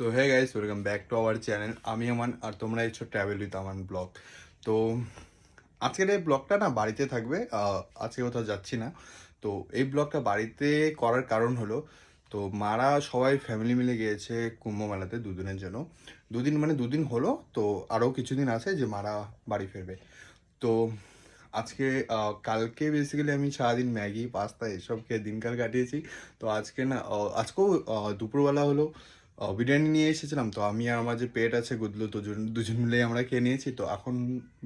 So hey guys, welcome back to our channel. আমি আমান আর তোমরা এসছো ট্রাভেল উইথ আমান ব্লগ। তো আজকের এই ব্লগটা না বাড়িতে থাকবে, আজকে কোথাও যাচ্ছি না। তো এই ব্লগটা বাড়িতে করার কারণ হলো, তো মারা সবাই ফ্যামিলি মিলে গিয়েছে কুম্ভ মেলাতে দুদিনের জন্য। দুদিন হলো, তো আরও কিছুদিন আছে যে মারা বাড়ি ফিরবে। তো আজকে কালকে বেসিক্যালি আমি সারাদিন ম্যাগি পাস্তা এসব খেয়ে দিনকাল কাটিয়েছি। তো আজকে না আজকেও দুপুরবেলা হলো বিরিয়ানি নিয়ে এসেছিলাম। তো আমি আর আমার যে পেট আছে গুদলু, তো দুজন মিলেই আমরা খেয়ে নিয়েছি। তো এখন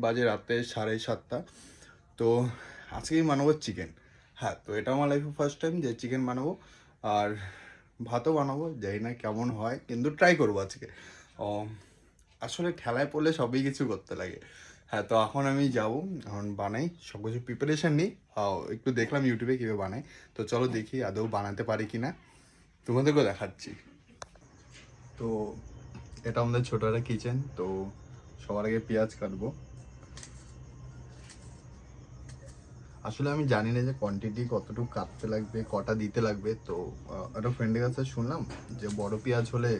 বাজে রাতে 7:30। তো আজকেই বানাবো চিকেন। হ্যাঁ, তো এটা আমার লাইফে ফার্স্ট টাইম যে চিকেন বানাবো, আর ভাতও বানাবো। জানি না কেমন হয়, কিন্তু ট্রাই করবো আজকে। ও, আসলে ঠেলায় পড়লে সবই কিছু করতে লাগে। হ্যাঁ, তো এখন আমি যাবো, এখন বানাই, সব কিছু প্রিপারেশান নিই। একটু দেখলাম ইউটিউবে কীভাবে বানাই। তো চলো দেখি আদৌ বানাতে পারি কি না, তোমাদেরকেও দেখাচ্ছি। তো এটা আমাদের ছোটো একটা কিচেন। তো সবার আগে পেঁয়াজ কাটবো। আসলে আমি জানি না যে কোয়ান্টিটি কতটুকু কাটতে লাগবে, কটা দিতে লাগবে। তো একটা ফ্রেন্ডের কাছে শুনলাম যে বড় পেঁয়াজ হলে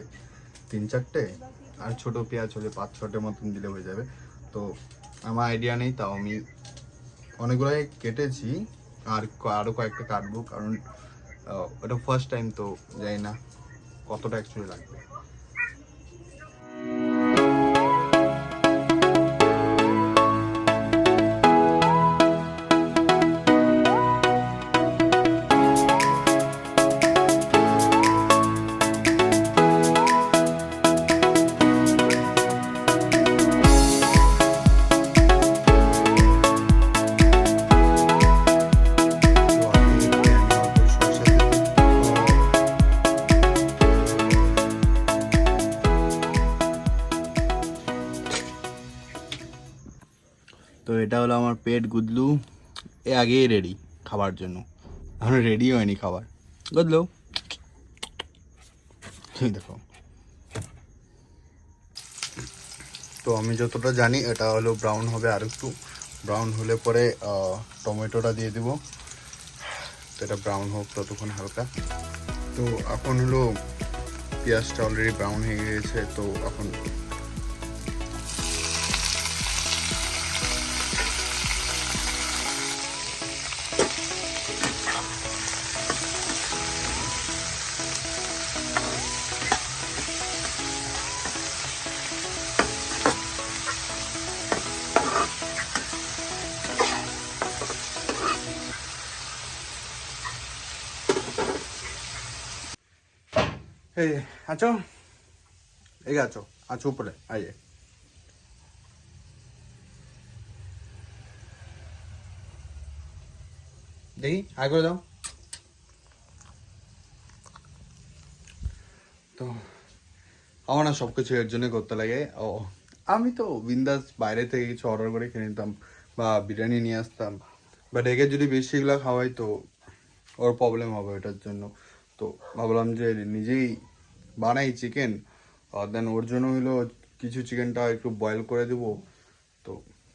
3-4টে, আর ছোট পেঁয়াজ হলে 5-6টে মতন দিলে হয়ে যাবে। তো আমার আইডিয়া নেই, তাও আমি অনেকগুলোই কেটেছি, আরও কয়েকটা কাটবো, কারণ এটা ফার্স্ট টাইম। তো জানি না কতটা অ্যাকচুয়ালি লাগবে। তো এটা হলো আমার পেট গুদলু, এ আগেই রেডি খাবার জন্য, এখন রেডি হয়নি খাবার। গুদলু দেখো। তো আমি যতটা জানি এটা হলো ব্রাউন হবে, আর একটু ব্রাউন হলে পরে টমেটোটা দিয়ে দেব। তো এটা ব্রাউন হোক ততক্ষণ হালকা। তো এখন হলো পেঁয়াজটা অলরেডি ব্রাউন হয়ে গিয়েছে। তো এখন আছো, এই আছো আছো উপরে আইয়ে। দেখি আয় করে দাও। তো আমার না সব কিছু এর জন্যই করতে লাগে। আমি তো বিন্দাস বাইরে থেকে কিছু অর্ডার করে খেয়ে নিতাম বা বিরিয়ানি নিয়ে আসতাম, বাট একে যদি বেশিগুলো খাওয়াই তো ওর প্রবলেম হবে এটার জন্য। তো ভাবলাম যে নিজেই বানাই চিকেন, দেন ওর জন্য হলো কিছু চিকেনটা একটু বয়েল করে দেবো। তো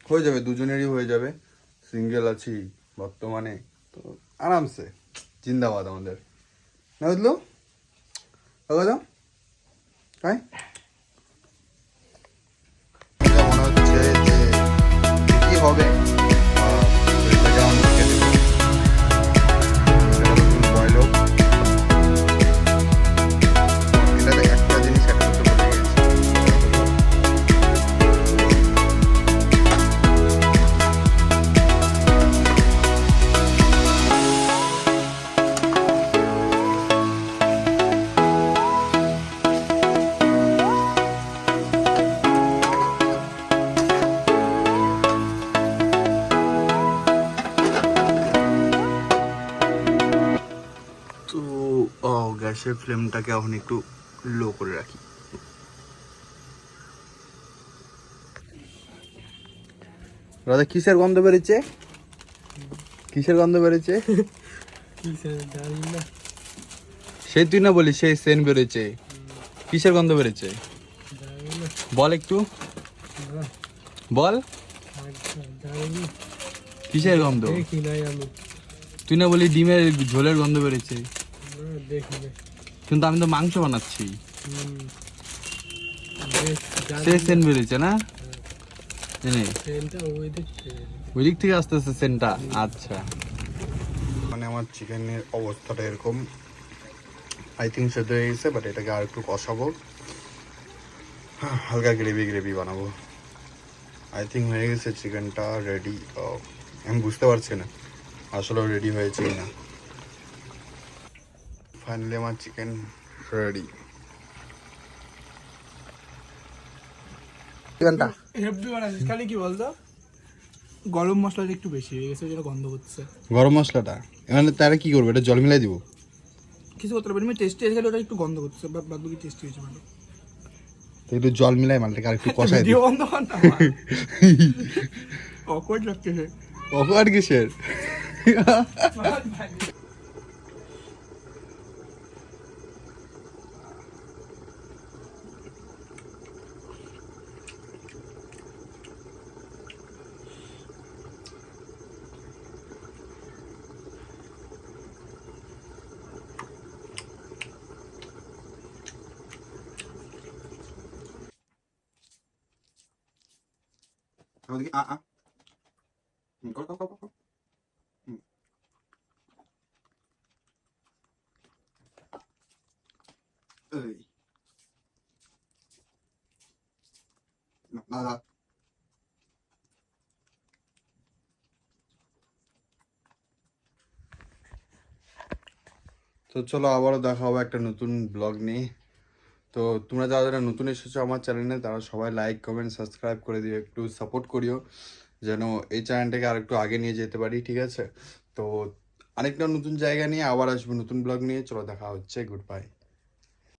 হয়ে যাবে, দুজনেরই হয়ে যাবে, সিঙ্গেল আছি বর্তমানে। তো আরামসে জিন্দাবাদ আমাদের, না বুঝলো? দাও তাই মনে হচ্ছে যে কি হবে। এটাকে আমরা খেয়ে দেবো। বয়েল হোক। এটাতে একটা জিনিস অ্যাড করতে ভুলে গেছি। তো গ্যাসের ফ্লেমটাকে এখন একটু লো করে রাখি। দাদা কিসের গন্ধ বেরোচ্ছে? কিসের গন্ধ বেরোচ্ছে? সেই তুই না বলিস সেই সেন বেরোচ্ছে, কিসের গন্ধ বেরোচ্ছে বল একটু, বল কিসের গন্ধ? তুই না বলি ডিমের ঝোলের গন্ধ বেরোচ্ছে, কিন্তু আমি তো মাংস বানাচ্ছি। সে সেন্ট বেরিয়েছে না? জানি ওই দিক থেকে আস্তে আস্তে সেন্টটা। আচ্ছা, মানে আমার চিকেনের অবস্থাটা এরকম, আই থিঙ্ক সেদ্ধ হয়ে গেছে, বাট এটাকে আর একটু কষাবো, হালকা গ্রেভি গ্রেভি বানাবো। আই থিঙ্ক হয়ে গেছে চিকেনটা রেডি। আমি বুঝতে পারছি না আসলে রেডি হয়েছে কি না। ফাইনালি আমার চিকেন রেডি। চিকেনটা হেভি বানাচ্ছিস, খালি কি বলতো গরম মশলাটা একটু বেশি হয়ে গেছে, ওই জন্য গন্ধ করছে। গরম মশলাটা মানে তারা কি করবো, এটা জল মিলাই দিব? কিছু করতে পারি, আমি টেস্টি এসে ওটা একটু গন্ধ করছে, বাদ বাকি টেস্টি হয়েছে ভালো। তো একটু জল মিলাই মালটাকে আর একটু কষাই দিই। ভিডিও বন্ধ কর না, অকওয়ার্ড লাগছে। অফার কিসের? আমাদেরকে কর কর কর কর। এই না না। তো চলো আবারও দেখা হবে একটা নতুন ব্লগ নিয়ে। তো তোমরা যারা যারা নতুন এসেছো আমার চ্যানেলে, তারা সবাই লাইক কমেন্ট সাবস্ক্রাইব করে দিও, একটু সাপোর্ট করিও যেন এই চ্যানেলটাকে আর একটু আগে নিয়ে যেতে পারি, ঠিক আছে? তো আরেকটা নতুন জায়গা নিয়ে আবার আসবো, নতুন ব্লগ নিয়ে। চলো দেখা হচ্ছে, গুড বাই।